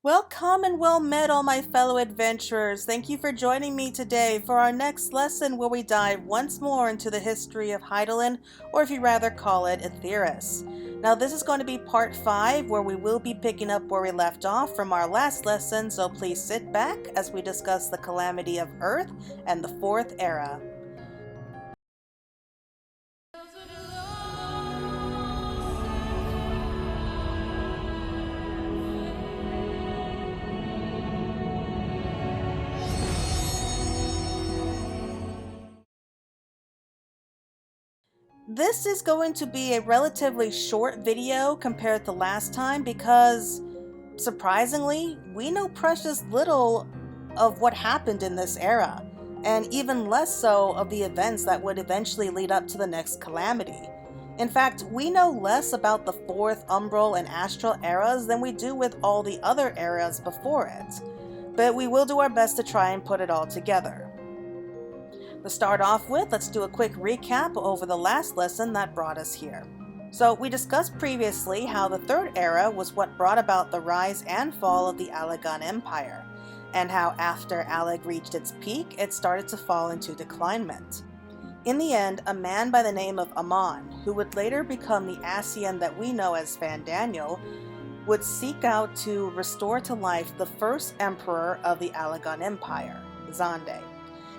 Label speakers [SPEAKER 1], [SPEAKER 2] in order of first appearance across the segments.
[SPEAKER 1] Welcome and well met, all my fellow adventurers. Thank you for joining me today for our next lesson where we dive once more into the history of Hydaelyn, or if you rather call it Etheirys. Now this is going to be part 5 where we will be picking up where we left off from our last lesson, so please sit back as we discuss the Calamity of Earth and the Fourth Era. This is going to be a relatively short video compared to last time because, surprisingly, we know precious little of what happened in this era, and even less so of the events that would eventually lead up to the next Calamity. In fact, we know less about the 4th, Umbral, and Astral eras than we do with all the other eras before it, but we will do our best to try and put it all together. To start off with, let's do a quick recap over the last lesson that brought us here. So we discussed previously how the 3rd era was what brought about the rise and fall of the Allagan Empire, and how after Allag reached its peak, it started to fall into declinement. In the end, a man by the name of Amon, who would later become the Ascian that we know as Fandaniel, would seek out to restore to life the first emperor of the Allagan Empire, Xande.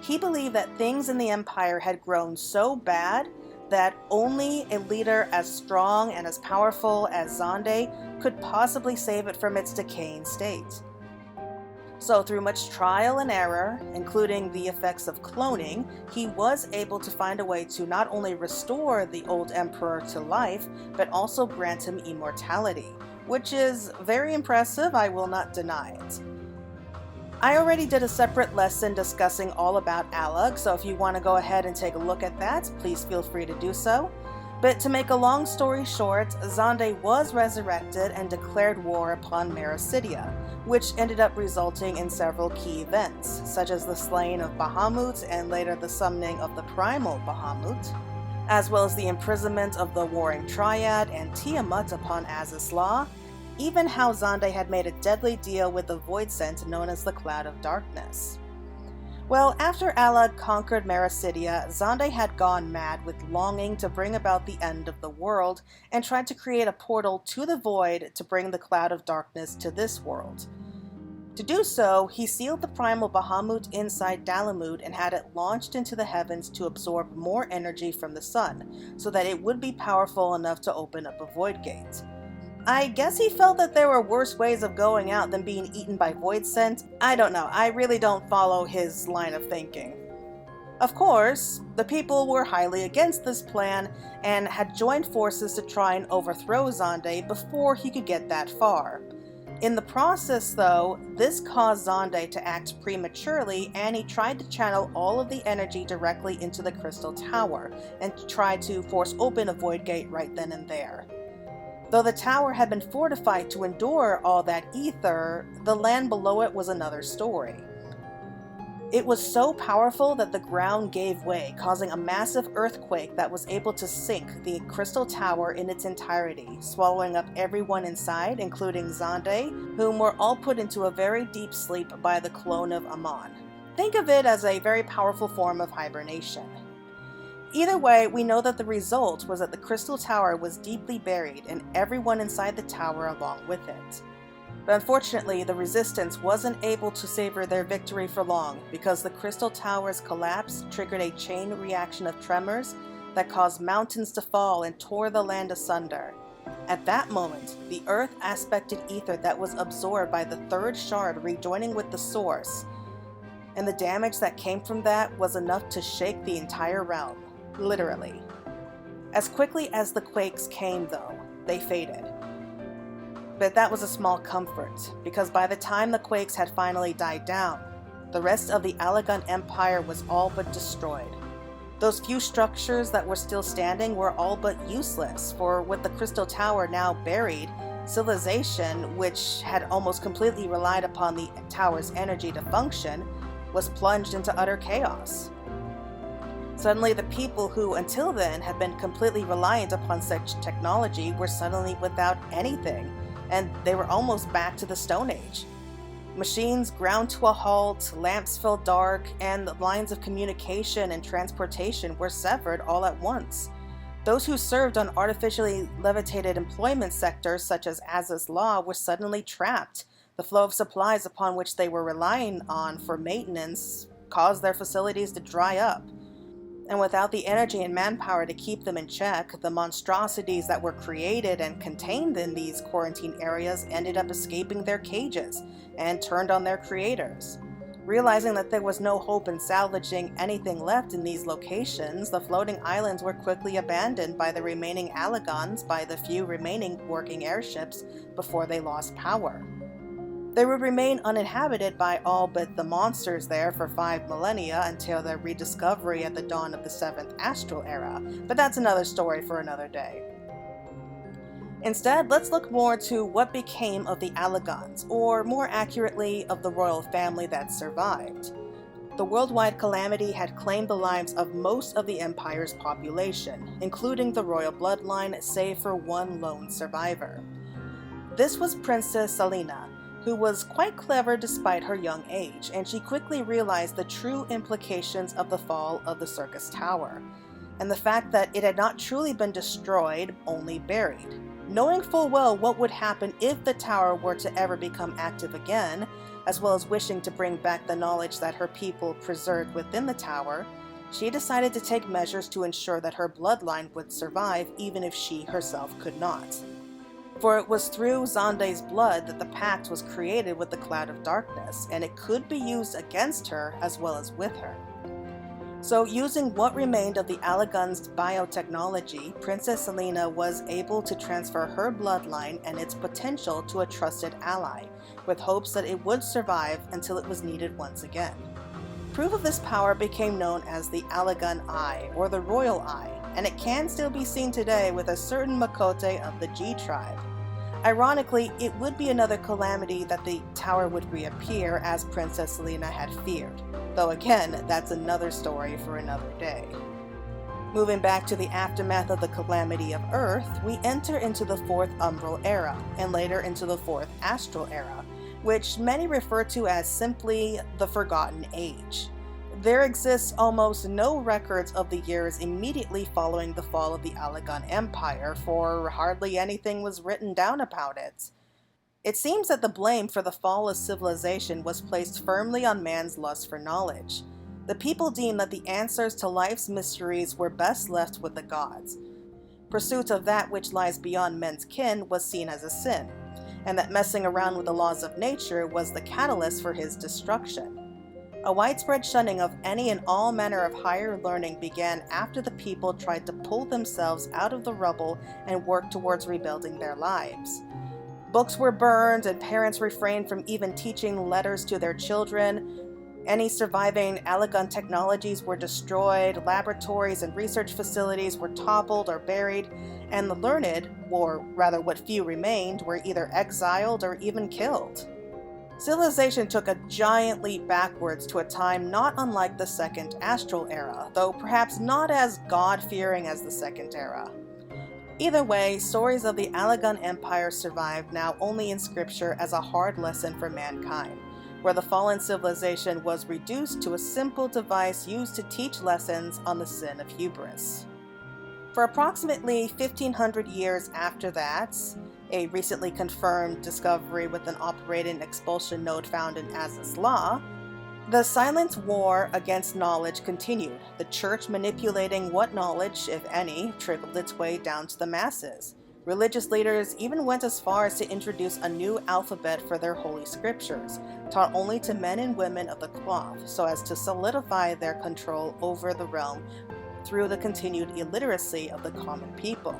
[SPEAKER 1] He believed that things in the empire had grown so bad that only a leader as strong and as powerful as Xande could possibly save it from its decaying state. So through much trial and error, including the effects of cloning, he was able to find a way to not only restore the old emperor to life, but also grant him immortality, which is very impressive, I will not deny it. I already did a separate lesson discussing all about Allag, so if you want to go ahead and take a look at that, please feel free to do so. But to make a long story short, Xande was resurrected and declared war upon Mericidia, which ended up resulting in several key events, such as the slaying of Bahamut and later the summoning of the primal Bahamut, as well as the imprisonment of the Warring Triad and Tiamat upon Azys Lla, even how Xande had made a deadly deal with the void scent known as the Cloud of Darkness. Well, after Allag conquered Mericidia, Xande had gone mad with longing to bring about the end of the world and tried to create a portal to the void to bring the Cloud of Darkness to this world. To do so, he sealed the primal Bahamut inside Dalamud and had it launched into the heavens to absorb more energy from the sun, so that it would be powerful enough to open up a void gate. I guess he felt that there were worse ways of going out than being eaten by void scent. I don't know, I really don't follow his line of thinking. Of course, the people were highly against this plan and had joined forces to try and overthrow Xande before he could get that far. In the process, though, this caused Xande to act prematurely, and he tried to channel all of the energy directly into the Crystal Tower and try to force open a void gate right then and there. Though the tower had been fortified to endure all that ether, the land below it was another story. It was so powerful that the ground gave way, causing a massive earthquake that was able to sink the crystal tower in its entirety, swallowing up everyone inside, including Xande, whom were all put into a very deep sleep by the clone of Amon. Think of it as a very powerful form of hibernation. Either way, we know that the result was that the Crystal Tower was deeply buried and everyone inside the tower along with it. But unfortunately, the Resistance wasn't able to savor their victory for long because the Crystal Tower's collapse triggered a chain reaction of tremors that caused mountains to fall and tore the land asunder. At that moment, the Earth aspected ether that was absorbed by the 3rd shard rejoining with the source, and the damage that came from that was enough to shake the entire realm. Literally. As quickly as the quakes came, though, they faded. But that was a small comfort, because by the time the quakes had finally died down, the rest of the Allagan Empire was all but destroyed. Those few structures that were still standing were all but useless, for with the Crystal Tower now buried, civilization, which had almost completely relied upon the tower's energy to function, was plunged into utter chaos. Suddenly, the people who until then had been completely reliant upon such technology were suddenly without anything, and they were almost back to the Stone Age. Machines ground to a halt, lamps fell dark, and the lines of communication and transportation were severed all at once. Those who served on artificially levitated employment sectors such as Az's Law were suddenly trapped. The flow of supplies upon which they were relying on for maintenance caused their facilities to dry up. And without the energy and manpower to keep them in check, the monstrosities that were created and contained in these quarantine areas ended up escaping their cages and turned on their creators. Realizing that there was no hope in salvaging anything left in these locations, the floating islands were quickly abandoned by the remaining Allagons by the few remaining working airships before they lost power. They would remain uninhabited by all but the monsters there for 5 millennia until their rediscovery at the dawn of the 7th Astral era, but that's another story for another day. Instead, let's look more to what became of the Allagons, or more accurately, of the royal family that survived. The worldwide calamity had claimed the lives of most of the Empire's population, including the royal bloodline, save for one lone survivor. This was Princess Selena, who was quite clever despite her young age, and she quickly realized the true implications of the fall of the circus tower, and the fact that it had not truly been destroyed, only buried. Knowing full well what would happen if the tower were to ever become active again, as well as wishing to bring back the knowledge that her people preserved within the tower, she decided to take measures to ensure that her bloodline would survive even if she herself could not. For it was through Xande's blood that the pact was created with the Cloud of Darkness, and it could be used against her as well as with her. So using what remained of the Allagon's biotechnology, Princess Selena was able to transfer her bloodline and its potential to a trusted ally, with hopes that it would survive until it was needed once again. Proof of this power became known as the Allagon Eye, or the Royal Eye, and it can still be seen today with a certain Miqo'te of the G tribe. Ironically, it would be another calamity that the tower would reappear as Princess Selena had feared, though again, that's another story for another day. Moving back to the aftermath of the Calamity of Earth, we enter into the 4th Umbral era, and later into the 4th Astral era, which many refer to as simply the Forgotten Age. There exists almost no records of the years immediately following the fall of the Allagon Empire, for hardly anything was written down about it. It seems that the blame for the fall of civilization was placed firmly on man's lust for knowledge. The people deemed that the answers to life's mysteries were best left with the gods. Pursuit of that which lies beyond men's ken was seen as a sin, and that messing around with the laws of nature was the catalyst for his destruction. A widespread shunning of any and all manner of higher learning began after the people tried to pull themselves out of the rubble and work towards rebuilding their lives. Books were burned, and parents refrained from even teaching letters to their children. Any surviving Allagon technologies were destroyed, laboratories and research facilities were toppled or buried, and the learned, or rather what few remained, were either exiled or even killed. Civilization took a giant leap backwards to a time not unlike the 2nd Astral era, though perhaps not as God-fearing as the 2nd era. Either way, stories of the Allagon Empire survive now only in scripture as a hard lesson for mankind, where the fallen civilization was reduced to a simple device used to teach lessons on the sin of hubris. For approximately 1500 years after that, a recently confirmed discovery with an operating expulsion node found in Az's Law, the silent war against knowledge continued, the church manipulating what knowledge, if any, trickled its way down to the masses. Religious leaders even went as far as to introduce a new alphabet for their holy scriptures, taught only to men and women of the cloth, so as to solidify their control over the realm through the continued illiteracy of the common people.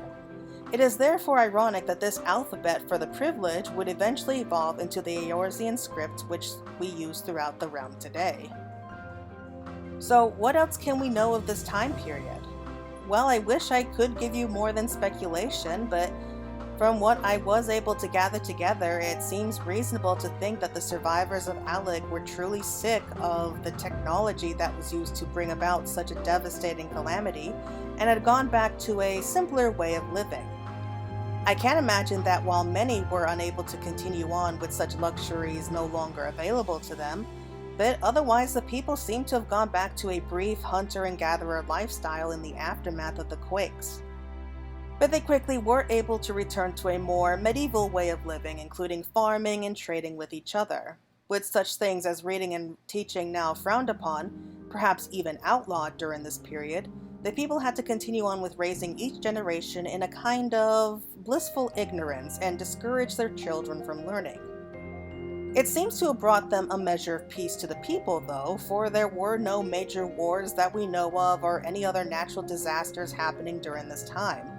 [SPEAKER 1] It is therefore ironic that this alphabet for the privilege would eventually evolve into the Eorzean script which we use throughout the realm today. So what else can we know of this time period? Well, I wish I could give you more than speculation, but from what I was able to gather together, it seems reasonable to think that the survivors of Allag were truly sick of the technology that was used to bring about such a devastating calamity, and had gone back to a simpler way of living. I can't imagine that while many were unable to continue on with such luxuries no longer available to them, but otherwise the people seem to have gone back to a brief hunter and gatherer lifestyle in the aftermath of the quakes. But they quickly were able to return to a more medieval way of living, including farming and trading with each other. With such things as reading and teaching now frowned upon, perhaps even outlawed during this period, the people had to continue on with raising each generation in a kind of blissful ignorance and discourage their children from learning. It seems to have brought them a measure of peace to the people, though, for there were no major wars that we know of or any other natural disasters happening during this time.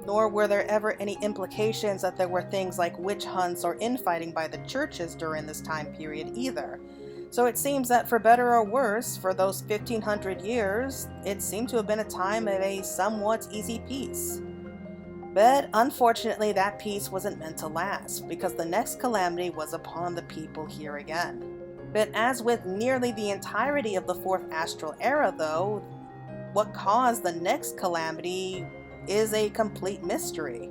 [SPEAKER 1] Nor were there ever any implications that there were things like witch hunts or infighting by the churches during this time period either. So it seems that for better or worse, for those 1500 years, it seemed to have been a time of a somewhat easy peace. But unfortunately, that peace wasn't meant to last, because the next calamity was upon the people here again. But as with nearly the entirety of the Fourth Astral Era, though, what caused the next calamity is a complete mystery.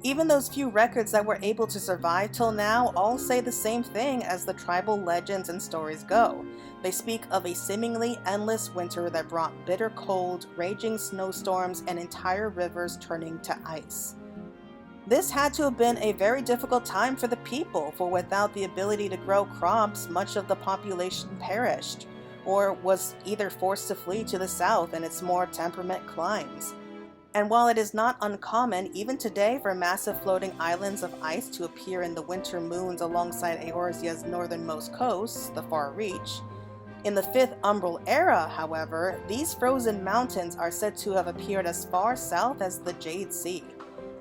[SPEAKER 1] Even those few records that were able to survive till now all say the same thing as the tribal legends and stories go. They speak of a seemingly endless winter that brought bitter cold, raging snowstorms, and entire rivers turning to ice. This had to have been a very difficult time for the people, for without the ability to grow crops, much of the population perished, or was either forced to flee to the south and its more temperate climes. And while it is not uncommon even today for massive floating islands of ice to appear in the winter moons alongside Eorzea's northernmost coast, the Far Reach, in the 5th Umbral era, however, these frozen mountains are said to have appeared as far south as the Jade Sea,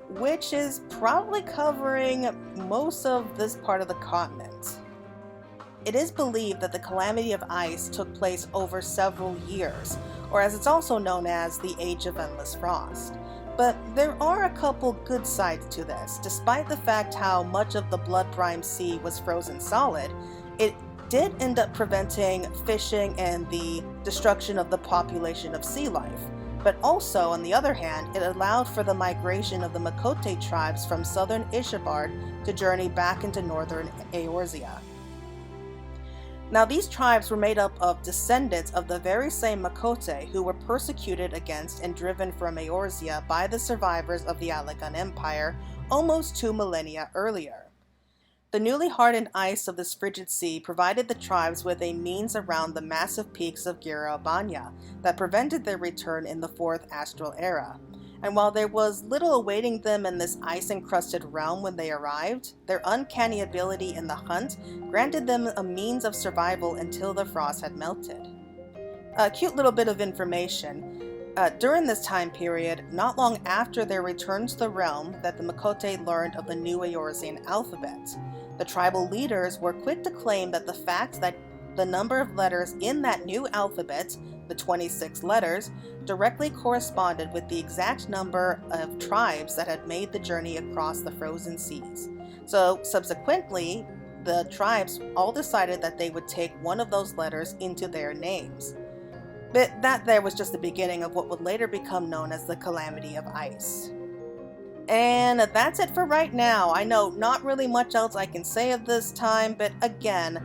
[SPEAKER 1] which is probably covering most of this part of the continent. It is believed that the Calamity of Ice took place over several years, or as it's also known as, the Age of Endless Frost. But there are a couple good sides to this. Despite the fact how much of the blood-brine sea was frozen solid, it did end up preventing fishing and the destruction of the population of sea life. But also, on the other hand, it allowed for the migration of the Miqo'te tribes from southern Ishbard to journey back into northern Eorzea. Now, these tribes were made up of descendants of the very same Miqo'te who were persecuted against and driven from Eorzea by the survivors of the Allegan Empire almost 2 millennia earlier. The newly hardened ice of this frigid sea provided the tribes with a means around the massive peaks of Girabanya that prevented their return in the 4th Astral Era. And while there was little awaiting them in this ice-encrusted realm when they arrived, their uncanny ability in the hunt granted them a means of survival until the frost had melted. A cute little bit of information. During this time period, not long after their return to the realm, that the Miqo'te learned of the new Eorzean alphabet. The tribal leaders were quick to claim that the fact that the number of letters in that new alphabet, the 26 letters, directly corresponded with the exact number of tribes that had made the journey across the frozen seas. So subsequently, the tribes all decided that they would take one of those letters into their names. But that there was just the beginning of what would later become known as the Calamity of Ice. And that's it for right now. I know not really much else I can say at this time, but again,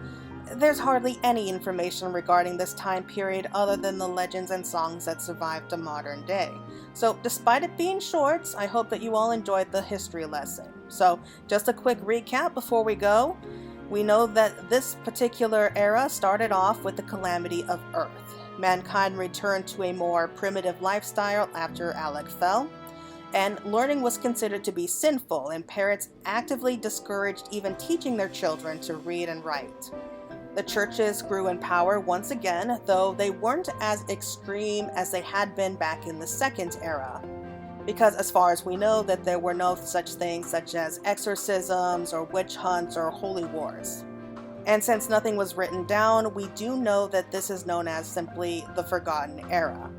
[SPEAKER 1] there's hardly any information regarding this time period other than the legends and songs that survived to modern day. So despite it being short, I hope that you all enjoyed the history lesson. So just a quick recap before we go. We know that this particular era started off with the Calamity of Earth. Mankind returned to a more primitive lifestyle after Alec fell, and learning was considered to be sinful, and parents actively discouraged even teaching their children to read and write. The churches grew in power once again, though they weren't as extreme as they had been back in the Second Era, because as far as we know that there were no such things such as exorcisms or witch hunts or holy wars. And since nothing was written down, we do know that this is known as simply the Forgotten Era,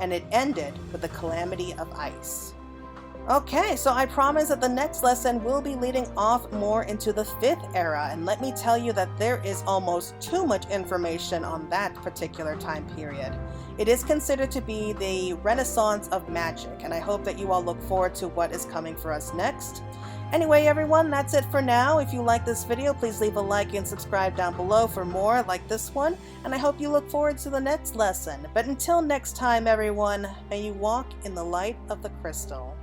[SPEAKER 1] and it ended with the Calamity of Ice. Okay, so I promise that the next lesson will be leading off more into the 5th era, and let me tell you that there is almost too much information on that particular time period. It is considered to be the renaissance of magic, and I hope that you all look forward to what is coming for us next. Anyway, everyone, that's it for now. If you like this video, please leave a like and subscribe down below for more like this one, and I hope you look forward to the next lesson. But until next time, everyone, may you walk in the light of the crystal.